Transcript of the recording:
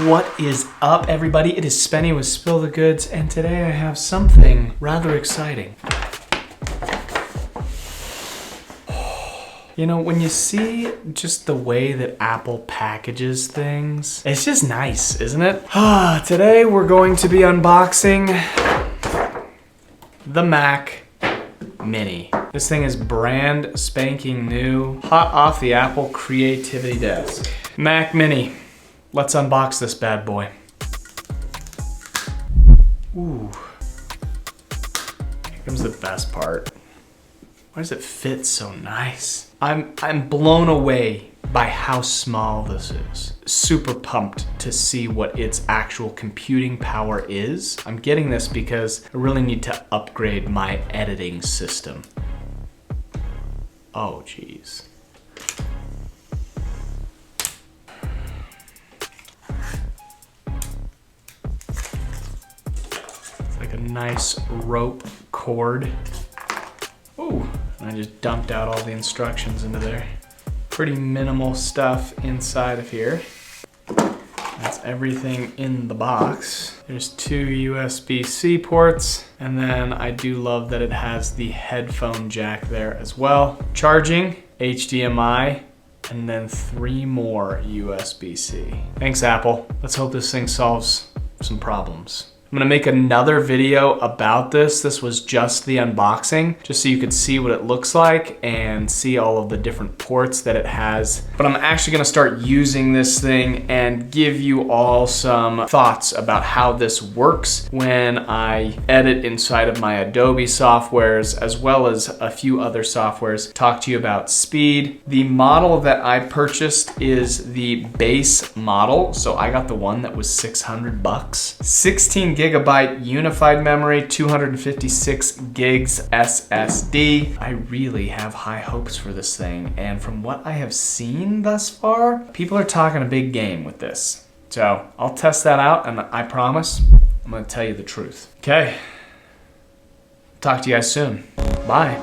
What is up, everybody? It is Spenny with Spill the Goods, and today I have something rather exciting. You know, when you see just the way that Apple packages things, it's just nice, isn't it? Today we're going to be unboxing the Mac Mini. This thing is brand spanking new, hot off the Apple Creativity Desk. Mac Mini. Let's unbox this bad boy. Ooh. Here comes the best part. Why does it fit so nice? I'm blown away by how small this is. Super pumped to see what its actual computing power is. I'm getting this because I really need to upgrade my editing system. Oh, geez. Like a nice rope cord. Ooh, and I just dumped out all the instructions into there. Pretty minimal stuff inside of here. That's everything in the box. There's 2 USB-C ports, and then I do love that it has the headphone jack there as well. Charging, HDMI, and then 3 more USB-C. Thanks, Apple. Let's hope this thing solves some problems. I'm gonna make another video about this. This was just the unboxing, just so you could see what it looks like and see all of the different ports that it has. But I'm actually gonna start using this thing and give you all some thoughts about how this works when I edit inside of my Adobe softwares, as well as a few other softwares. Talk to you about speed. The model that I purchased is the base model, so I got the one that was $600. 16 gigabyte unified memory, 256 gigs SSD. I really have high hopes for this thing, and from what I have seen thus far, people are talking a big game with this. So I'll test that out, and I promise I'm gonna tell you the truth. Okay, talk to you guys soon. Bye.